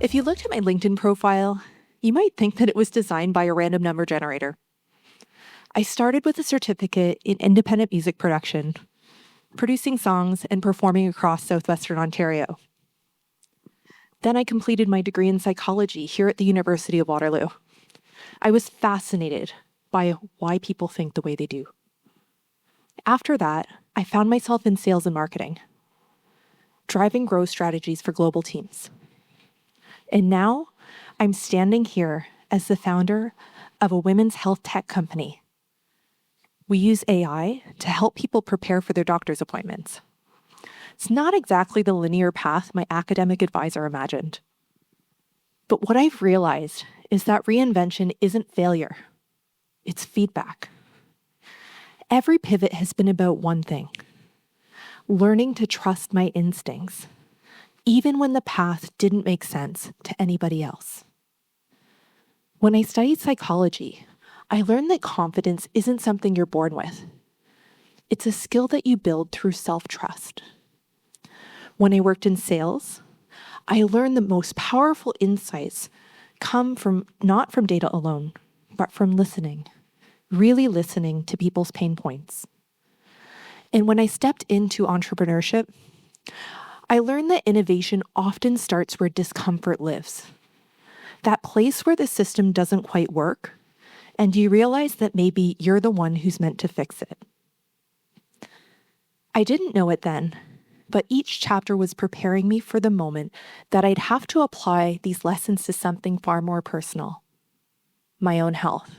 If you looked at my LinkedIn profile, you might think that it was designed by a random number generator. I started with a certificate in independent music production, producing songs and performing across southwestern Ontario. Then I completed my degree in psychology here at the University of Waterloo. I was fascinated by why people think the way they do. After that, I found myself in sales and marketing, driving growth strategies for global teams. And now I'm standing here as the founder of a women's health tech company. We use AI to help people prepare for their doctor's appointments. It's not exactly the linear path my academic advisor imagined. But what I've realized is that reinvention isn't failure, it's feedback. Every pivot has been about one thing: learning to trust my instincts, even when the path didn't make sense to anybody else. When I studied psychology, I learned that confidence isn't something you're born with. It's a skill that you build through self-trust. When I worked in sales, I learned the most powerful insights come from not from data alone, but from listening, really listening to people's pain points. And when I stepped into entrepreneurship, I learned that innovation often starts where discomfort lives. That place where the system doesn't quite work, and you realize that maybe you're the one who's meant to fix it. I didn't know it then, but each chapter was preparing me for the moment that I'd have to apply these lessons to something far more personal: my own health.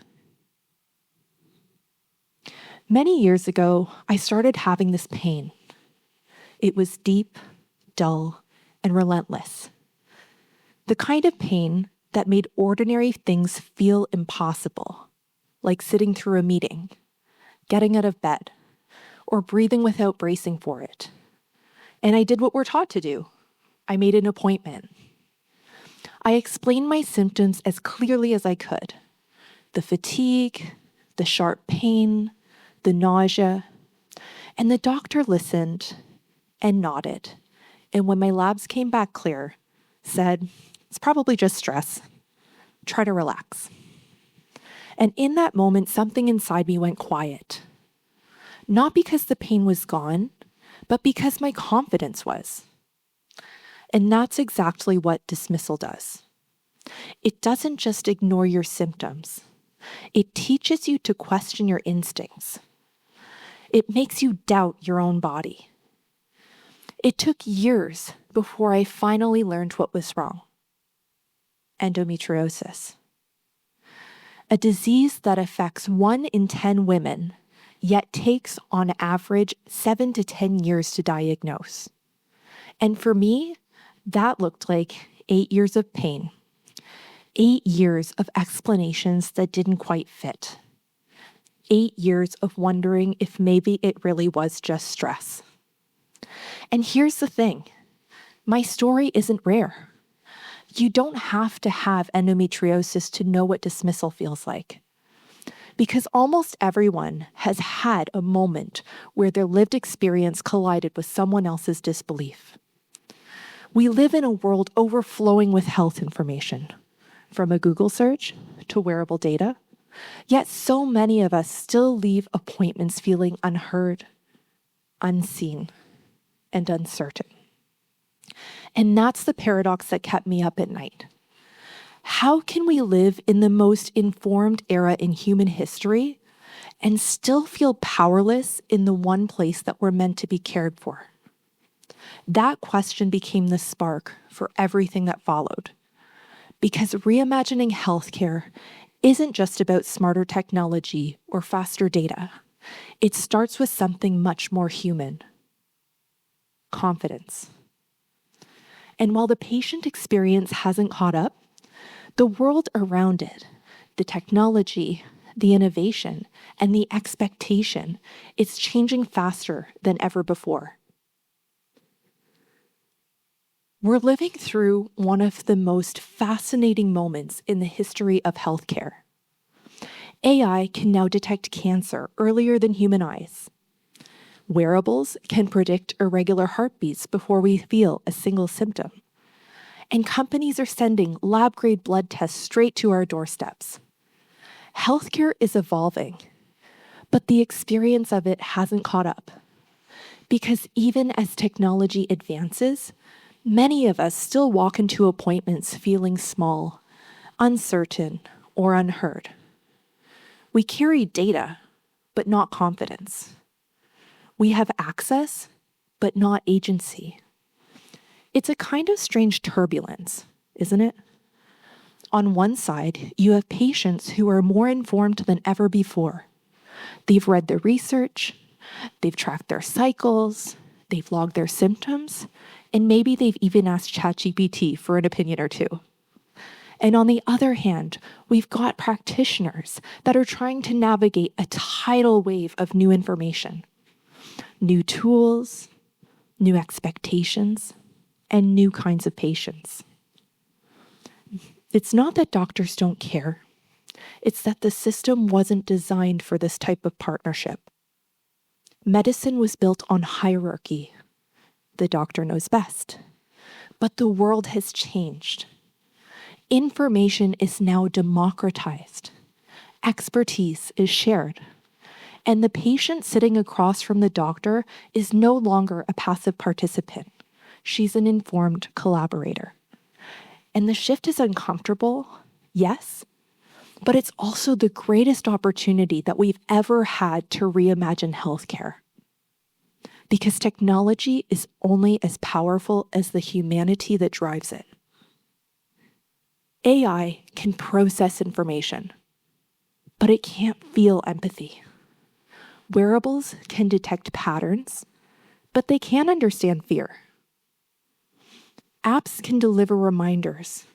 Many years ago, I started having this pain. It was deep, dull, and relentless. The kind of pain that made ordinary things feel impossible, like sitting through a meeting, getting out of bed, or breathing without bracing for it. And I did what we're taught to do. I made an appointment. I explained my symptoms as clearly as I could: the fatigue, the sharp pain, the nausea. And the doctor listened and nodded. And when my labs came back clear, said, "It's probably just stress. Try to relax." And in that moment, something inside me went quiet. Not because the pain was gone, but because my confidence was. And that's exactly what dismissal does. It doesn't just ignore your symptoms. It teaches you to question your instincts. It makes you doubt your own body. It took years before I finally learned what was wrong: endometriosis. A disease that affects 1 in 10 women, yet takes on average 7 to 10 years to diagnose. And for me, that looked like 8 years of pain, 8 years of explanations that didn't quite fit, 8 years of wondering if maybe it really was just stress. And here's the thing: my story isn't rare. You don't have to have endometriosis to know what dismissal feels like, because almost everyone has had a moment where their lived experience collided with someone else's disbelief. We live in a world overflowing with health information, from a Google search to wearable data, yet so many of us still leave appointments feeling unheard, unseen, and uncertain. And that's the paradox that kept me up at night. How can we live in the most informed era in human history and still feel powerless in the one place that we're meant to be cared for? That question became the spark for everything that followed. Because reimagining healthcare isn't just about smarter technology or faster data. It starts with something much more human: confidence. And while the patient experience hasn't caught up, the world around it, the technology, the innovation, and the expectation, it's changing faster than ever before. We're living through one of the most fascinating moments in the history of healthcare. AI can now detect cancer earlier than human eyes. Wearables can predict irregular heartbeats before we feel a single symptom. and companies are sending lab-grade blood tests straight to our doorsteps. Healthcare is evolving, but the experience of it hasn't caught up. Because even as technology advances, many of us still walk into appointments feeling small, uncertain, or unheard. We carry data, but not confidence. We have access, but not agency. It's a kind of strange turbulence, isn't it? On one side, you have patients who are more informed than ever before. They've read the research, they've tracked their cycles, they've logged their symptoms, and maybe they've even asked ChatGPT for an opinion or two. And on the other hand, we've got practitioners that are trying to navigate a tidal wave of new information, new tools, new expectations, and new kinds of patients. It's not that doctors don't care. It's that the system wasn't designed for this type of partnership. Medicine was built on hierarchy. The doctor knows best. But the world has changed. Information is now democratized. Expertise is shared. And the patient sitting across from the doctor is no longer a passive participant. She's an informed collaborator. And the shift is uncomfortable, yes, but it's also the greatest opportunity that we've ever had to reimagine healthcare. Because technology is only as powerful as the humanity that drives it. AI can process information, but it can't feel empathy. Wearables can detect patterns, but they can't understand fear. Apps can deliver reminders,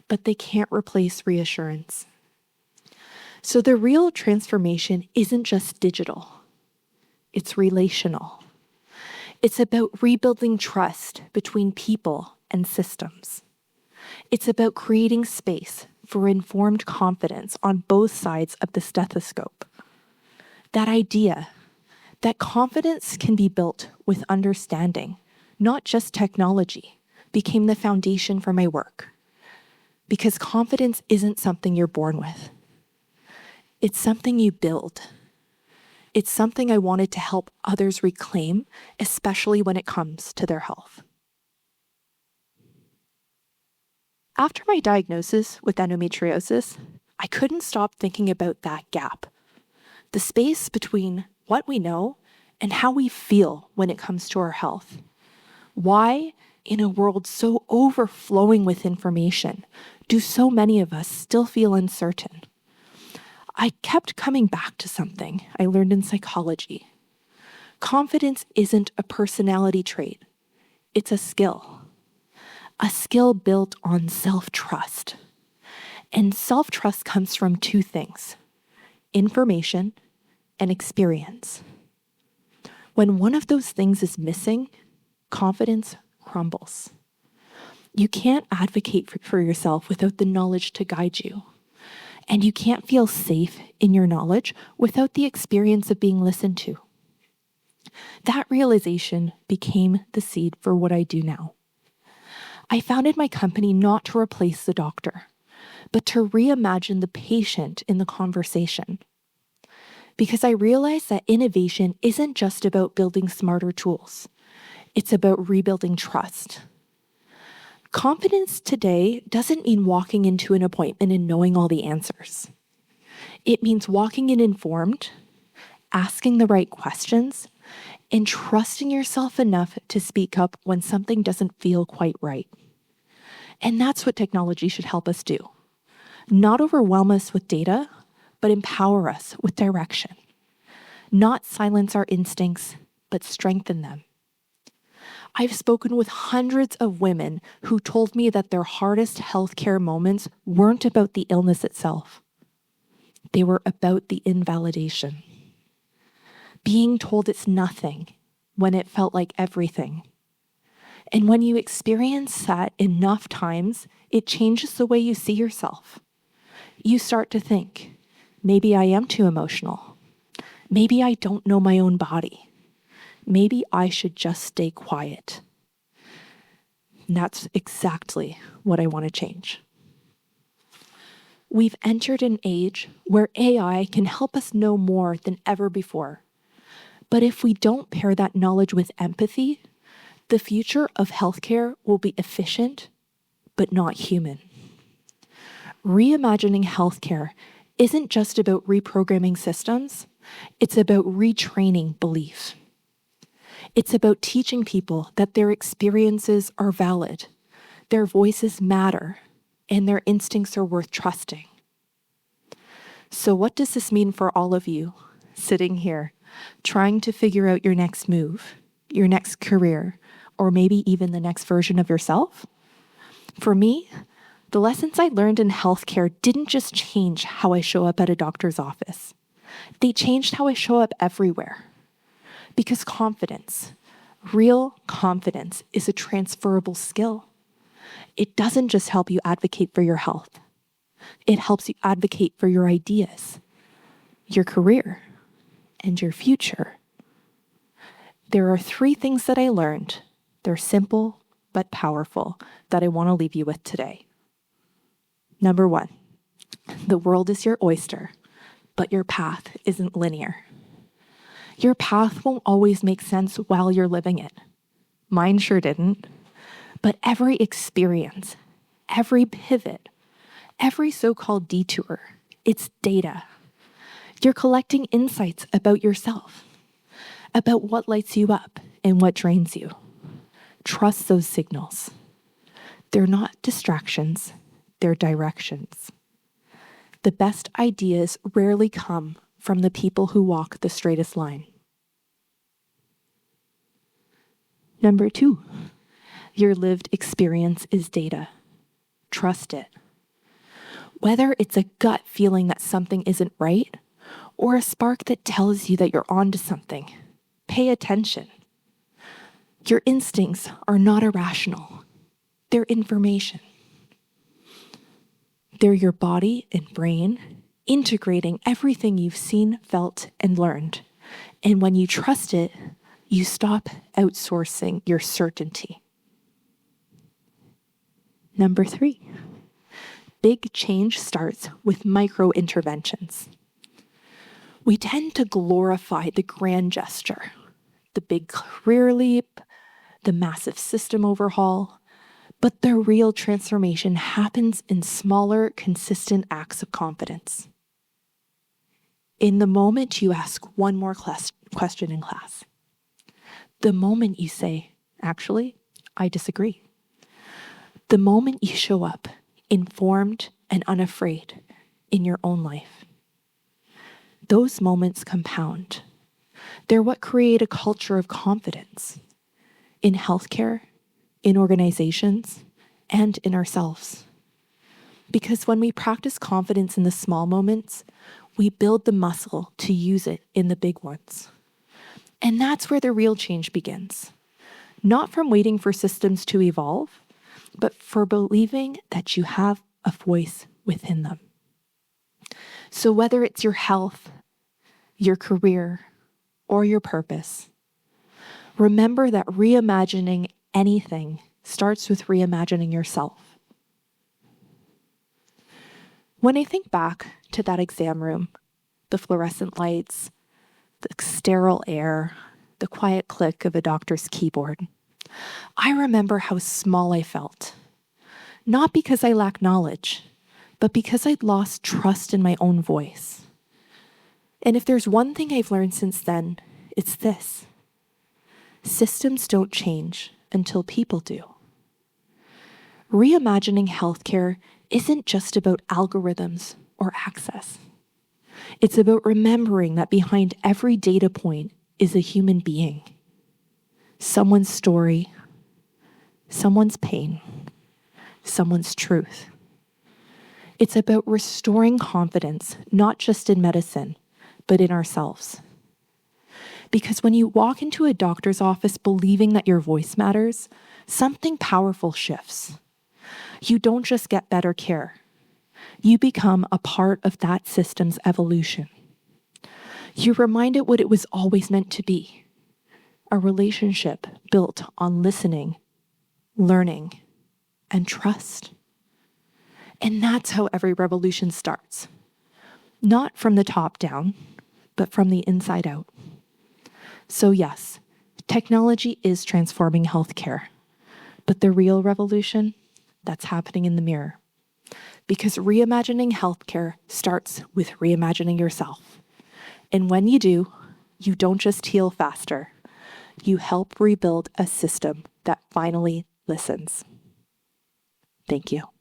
but they can't replace reassurance. So the real transformation isn't just digital, it's relational. It's about rebuilding trust between people and systems. It's about creating space for informed confidence on both sides of the stethoscope. That idea that confidence can be built with understanding, not just technology, became the foundation for my work. Because confidence isn't something you're born with. It's something you build. It's something I wanted to help others reclaim, especially when it comes to their health. After my diagnosis with endometriosis, I couldn't stop thinking about that gap, the space between what we know and how we feel when it comes to our health. Why, in a world so overflowing with information, do so many of us still feel uncertain? I kept coming back to something I learned in psychology. Confidence isn't a personality trait. It's a skill built on self-trust. And self-trust comes from two things: information and experience. When one of those things is missing, confidence crumbles. You can't advocate for yourself without the knowledge to guide you. And you can't feel safe in your knowledge without the experience of being listened to. That realization became the seed for what I do now. I founded my company not to replace the doctor, but to reimagine the patient in the conversation. Because I realized that innovation isn't just about building smarter tools. It's about rebuilding trust. Confidence today doesn't mean walking into an appointment and knowing all the answers. It means walking in informed, asking the right questions, and trusting yourself enough to speak up when something doesn't feel quite right. And that's what technology should help us do. Not overwhelm us with data, but empower us with direction. Not silence our instincts, but strengthen them. I've spoken with hundreds of women who told me that their hardest healthcare moments weren't about the illness itself. They were about the invalidation. Being told it's nothing when it felt like everything. And when you experience that enough times, it changes the way you see yourself. You start to think, maybe I am too emotional. Maybe I don't know my own body. Maybe I should just stay quiet. And that's exactly what I want to change. We've entered an age where AI can help us know more than ever before. But if we don't pair that knowledge with empathy, the future of healthcare will be efficient, but not human. Reimagining healthcare isn't just about reprogramming systems, it's about retraining belief. It's about teaching people that their experiences are valid, their voices matter, and their instincts are worth trusting. So what does this mean for all of you sitting here, trying to figure out your next move, your next career, or maybe even the next version of yourself? For me, the lessons I learned in healthcare didn't just change how I show up at a doctor's office. They changed how I show up everywhere. Because confidence, real confidence, is a transferable skill. It doesn't just help you advocate for your health. It helps you advocate for your ideas, your career, and your future. There are 3 things that I learned. They're simple but powerful that I want to leave you with today. Number 1, the world is your oyster, but your path isn't linear. Your path won't always make sense while you're living it. Mine sure didn't. But every experience, every pivot, every so-called detour, it's data. You're collecting insights about yourself, about what lights you up and what drains you. Trust those signals. They're not distractions, they're directions. The best ideas rarely come from the people who walk the straightest line. Number 2, your lived experience is data. Trust it. Whether it's a gut feeling that something isn't right, or a spark that tells you that you're onto something, pay attention. Your instincts are not irrational. They're information. They're your body and brain integrating everything you've seen, felt, and learned. And when you trust it, you stop outsourcing your certainty. Number 3, big change starts with micro interventions. We tend to glorify the grand gesture, the big career leap, the massive system overhaul, but the real transformation happens in smaller, consistent acts of confidence. In the moment you ask one more question in class, the moment you say, actually, I disagree. The moment you show up informed and unafraid in your own life. Those moments compound. They're what create a culture of confidence in healthcare, in organizations, and in ourselves. Because when we practice confidence in the small moments, we build the muscle to use it in the big ones. And that's where the real change begins. Not from waiting for systems to evolve, but for believing that you have a voice within them. So whether it's your health, your career, or your purpose, remember that reimagining anything starts with reimagining yourself. When I think back to that exam room, the fluorescent lights, the sterile air, the quiet click of a doctor's keyboard, I remember how small I felt. Not because I lacked knowledge, but because I'd lost trust in my own voice. And if there's one thing I've learned since then, it's this. Systems don't change until people do. Reimagining healthcare isn't just about algorithms or access. It's about remembering that behind every data point is a human being. Someone's story, someone's pain, someone's truth. It's about restoring confidence, not just in medicine, but in ourselves. Because when you walk into a doctor's office believing that your voice matters, something powerful shifts. You don't just get better care. You become a part of that system's evolution. You're reminded what it was always meant to be, a relationship built on listening, learning, and trust. And that's how every revolution starts. Not from the top down, but from the inside out. So yes, technology is transforming healthcare, but the real revolution, that's happening in the mirror. Because reimagining healthcare starts with reimagining yourself. And when you do, you don't just heal faster, you help rebuild a system that finally listens. Thank you.